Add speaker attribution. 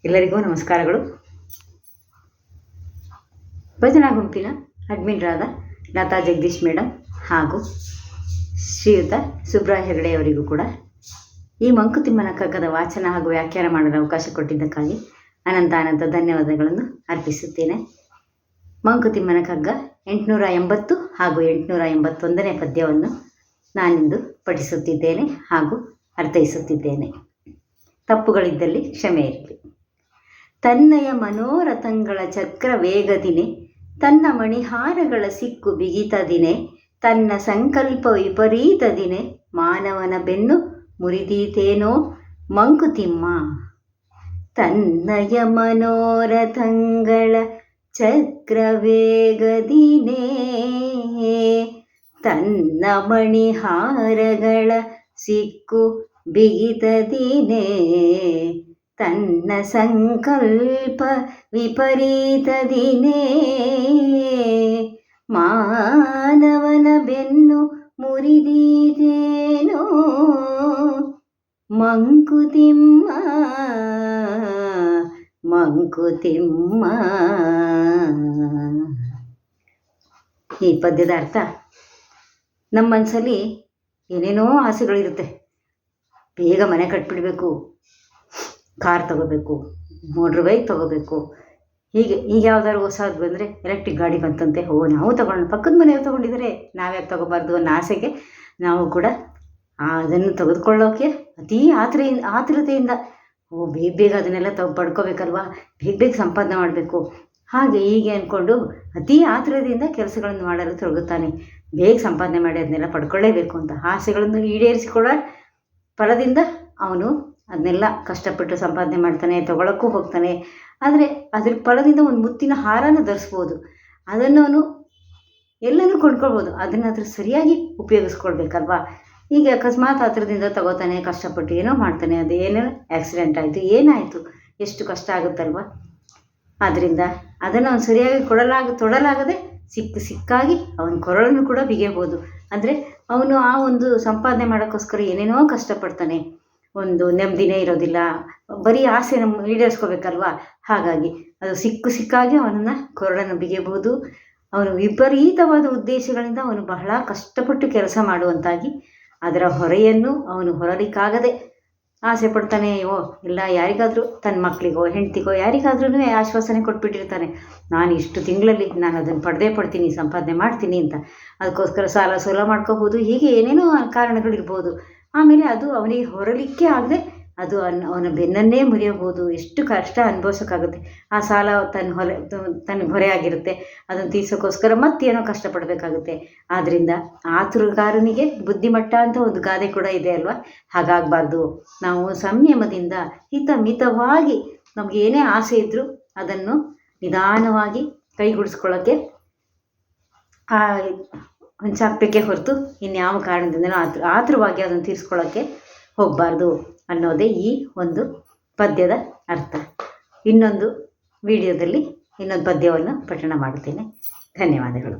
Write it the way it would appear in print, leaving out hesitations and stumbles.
Speaker 1: ಎಲ್ಲರಿಗೂ ನಮಸ್ಕಾರಗಳು. ಭಜನಾ ಗುಂಪಿನ ಅಡ್ಮಿನ್ರಾದ ಲತಾ ಜಗದೀಶ್ ಮೇಡಮ್ ಹಾಗೂ ಶ್ರೀಯುತ ಸುಬ್ರಾಯ ಹೆಗಡೆಯವರಿಗೂ ಕೂಡ ಈ ಮಂಕುತಿಮ್ಮನ ಕಗ್ಗದ ವಾಚನ ಹಾಗೂ ವ್ಯಾಖ್ಯಾನ ಮಾಡಲು ಅವಕಾಶ ಕೊಟ್ಟಿದ್ದಕ್ಕಾಗಿ ಅನಂತ ಧನ್ಯವಾದಗಳನ್ನು ಅರ್ಪಿಸುತ್ತೇನೆ. ಮಂಕುತಿಮ್ಮನ ಕಗ್ಗ 880 ಹಾಗೂ 881ನೇ ಪದ್ಯವನ್ನು ನಾನಿಂದು ಪಠಿಸುತ್ತಿದ್ದೇನೆ ಹಾಗೂ ಅರ್ಥೈಸುತ್ತಿದ್ದೇನೆ. ತಪ್ಪುಗಳಿದ್ದಲ್ಲಿ ಕ್ಷಮೆ ಇರಲಿ. ತನ್ನಯ ಮನೋರಥಂಗಳ ಚಕ್ರ ವೇಗದಿನೆ, ತನ್ನ ಮಣಿಹಾರಗಳ ಸಿಕ್ಕು ಬಿಗಿತದಿನೆ, ತನ್ನ ಸಂಕಲ್ಪ ವಿಪರೀತದಿನೆ, ಮಾನವನ ಬೆನ್ನು ಮುರಿದೀತೇನೋ ಮಂಕುತಿಮ್ಮ. ತನ್ನಯ ಮನೋರಥಂಗಳ ಚಕ್ರ ವೇಗದಿನೆ, ತನ್ನ ಮಣಿಹಾರಗಳ ಸಿಕ್ಕು ಬಿಗಿತದಿನೆ, ತನ್ನ ಸಂಕಲ್ಪ ವಿಪರೀತದಿನೆ, ಮಾನವನ ಬೆನ್ನು ಮುರಿದೀತೇನೋ ಮಂಕುತಿಮ್ಮ ಮಂಕುತಿಮ್ಮ. ಈ ಪದ್ಯದ ಅರ್ಥ, ನಮ್ಮ ಮನಸ್ಸಲ್ಲಿ ಏನೇನೋ ಆಸೆಗಳಿರುತ್ತೆ. ಬೇಗ ಮನೆ ಕಟ್ಬಿಡಬೇಕು, ಕಾರ್ ತಗೋಬೇಕು, ಮೋಟ್ರ್ ಬೈಕ್ ತಗೋಬೇಕು, ಹೀಗೆ ಯಾವ್ದಾದ್ರು ಹೊಸದು ಬಂದರೆ ಎಲೆಕ್ಟ್ರಿಕ್ ಗಾಡಿ ಬಂತಂತೆ, ನಾವು ತಗೊಂಡು ಪಕ್ಕದ ಮನೆಯವ್ರು ತೊಗೊಂಡಿದ್ದಾರೆ ನಾವ್ಯಾಕೆ ತಗೋಬಾರ್ದು ಅನ್ನೋ ಆಸೆಗೆ ನಾವು ಕೂಡ ಅದನ್ನು ತೆಗೆದುಕೊಳ್ಳೋಕ್ಕೆ ಅತೀ ಆತುರತೆಯಿಂದ ಬೇಗ ಅದನ್ನೆಲ್ಲ ಪಡ್ಕೋಬೇಕಲ್ವ, ಬೇಗ ಸಂಪಾದನೆ ಮಾಡಬೇಕು, ಹಾಗೆ ಹೀಗೆ ಅಂದ್ಕೊಂಡು ಅತೀ ಆತುರತೆಯಿಂದ ಕೆಲಸಗಳನ್ನು ಮಾಡಲು ತೊಡಗುತ್ತಾನೆ. ಬೇಗ ಸಂಪಾದನೆ ಮಾಡಿ ಅದನ್ನೆಲ್ಲ ಪಡ್ಕೊಳ್ಳೇಬೇಕು ಅಂತ ಆಸೆಗಳನ್ನು ಈಡೇರಿಸಿಕೊಳ್ಳೋ ಫಲದಿಂದ ಅವನು ಅದನ್ನೆಲ್ಲ ಕಷ್ಟಪಟ್ಟು ಸಂಪಾದನೆ ಮಾಡ್ತಾನೆ, ತೊಗೊಳಕ್ಕೂ ಹೋಗ್ತಾನೆ. ಆದರೆ ಅದ್ರ ಫಲದಿಂದ ಒಂದು ಮುತ್ತಿನ ಹಾರನ ಧರಿಸ್ಬೋದು, ಅದನ್ನು ಅವನು ಎಲ್ಲನೂ ಕೊಂಡ್ಕೊಳ್ಬೋದು. ಅದನ್ನು ಅದ್ರ ಸರಿಯಾಗಿ ಉಪಯೋಗಿಸ್ಕೊಳ್ಬೇಕಲ್ವಾ. ಈಗ ಅಕಸ್ಮಾತ್ ಹತ್ರದಿಂದ ತಗೋತಾನೆ, ಕಷ್ಟಪಟ್ಟು ಏನೋ ಮಾಡ್ತಾನೆ, ಅದು ಏನೋ ಆಕ್ಸಿಡೆಂಟ್ ಆಯಿತು, ಏನಾಯಿತು, ಎಷ್ಟು ಕಷ್ಟ ಆಗುತ್ತಲ್ವ. ಆದ್ದರಿಂದ ಅದನ್ನು ಅವನು ಸರಿಯಾಗಿ ತೊಡಲಾಗದೆ ಸಿಕ್ಕಾಗಿ ಅವನ ಕೊರಳನ್ನು ಕೂಡ ಬಿಗಿಯಬಹುದು. ಅಂದರೆ ಅವನು ಆ ಒಂದು ಸಂಪಾದನೆ ಮಾಡೋಕ್ಕೋಸ್ಕರ ಏನೇನೋ ಕಷ್ಟಪಡ್ತಾನೆ, ಒಂದು ನೆಮ್ಮದಿನೇ ಇರೋದಿಲ್ಲ, ಬರೀ ಆಸೆ ಈಡೇರಿಸ್ಕೋಬೇಕಲ್ವ. ಹಾಗಾಗಿ ಅದು ಸಿಕ್ಕಾಗಿ ಅವನನ್ನು ಕೊರಳನ್ನು ಬಿಗಿಯಬಹುದು. ಅವನು ವಿಪರೀತವಾದ ಉದ್ದೇಶಗಳಿಂದ ಅವನು ಬಹಳ ಕಷ್ಟಪಟ್ಟು ಕೆಲಸ ಮಾಡುವಂತಾಗಿ ಅದರ ಹೊರೆಯನ್ನು ಅವನು ಹೊರಲಿಕ್ಕಾಗದೆ ಆಸೆ ಪಡ್ತಾನೆ. ಇಲ್ಲ ಯಾರಿಗಾದರೂ ತನ್ನ ಮಕ್ಕಳಿಗೋ ಹೆಂಡ್ತಿಗೋ ಯಾರಿಗಾದ್ರೂ ಆಶ್ವಾಸನೆ ಕೊಟ್ಬಿಟ್ಟಿರ್ತಾನೆ, ನಾನು ಇಷ್ಟು ತಿಂಗಳಲ್ಲಿ ನಾನು ಅದನ್ನು ಪಡ್ತೀನಿ, ಸಂಪಾದನೆ ಮಾಡ್ತೀನಿ ಅಂತ. ಅದಕ್ಕೋಸ್ಕರ ಸಾಲ ಸೋಲ ಮಾಡ್ಕೋಬೋದು, ಹೀಗೆ ಏನೇನೋ ಕಾರಣಗಳಿರ್ಬೋದು. ಆಮೇಲೆ ಅದು ಅವನಿಗೆ ಹೊರಲಿಕ್ಕೆ ಆಗದೆ ಅದು ಅವನ ಬೆನ್ನನ್ನೇ ಮುರಿಯಬಹುದು. ಎಷ್ಟು ಕಷ್ಟ ಅನುಭವಿಸೋಕ್ಕಾಗುತ್ತೆ. ಆ ಸಾಲ ತನ್ನ ಹೊರೆ ಆಗಿರುತ್ತೆ, ಅದನ್ನು ತೀರ್ಸೋಕ್ಕೋಸ್ಕರ ಮತ್ತೇನೋ ಕಷ್ಟಪಡಬೇಕಾಗುತ್ತೆ. ಆದ್ದರಿಂದ ಆತುರಗಾರನಿಗೆ ಬುದ್ಧಿಮಟ್ಟ ಅಂತ ಒಂದು ಗಾದೆ ಕೂಡ ಇದೆ ಅಲ್ವಾ. ಹಾಗಾಗಬಾರ್ದು. ನಾವು ಸಂಯಮದಿಂದ ಮಿತವಾಗಿ ನಮ್ಗೆ ಏನೇ ಆಸೆ ಇದ್ದರೂ ಅದನ್ನು ನಿಧಾನವಾಗಿ ಕೈಗೂಡಿಸ್ಕೊಳ್ಳೋಕ್ಕೆ ಹೊಂಚಾಕಬೇಕೇ ಹೊರತು ಇನ್ಯಾವ ಕಾರಣದಿಂದಲೂ ಆತುರವಾಗಿ ಅದನ್ನು ತೀರಿಸ್ಕೊಳ್ಳೋಕ್ಕೆ ಹೋಗಬಾರ್ದು ಅನ್ನೋದೇ ಈ ಒಂದು ಪದ್ಯದ ಅರ್ಥ. ಇನ್ನೊಂದು ವಿಡಿಯೋದಲ್ಲಿ ಇನ್ನೊಂದು ಪದ್ಯವನ್ನು ಪಠಣ ಮಾಡುತ್ತೇನೆ. ಧನ್ಯವಾದಗಳು.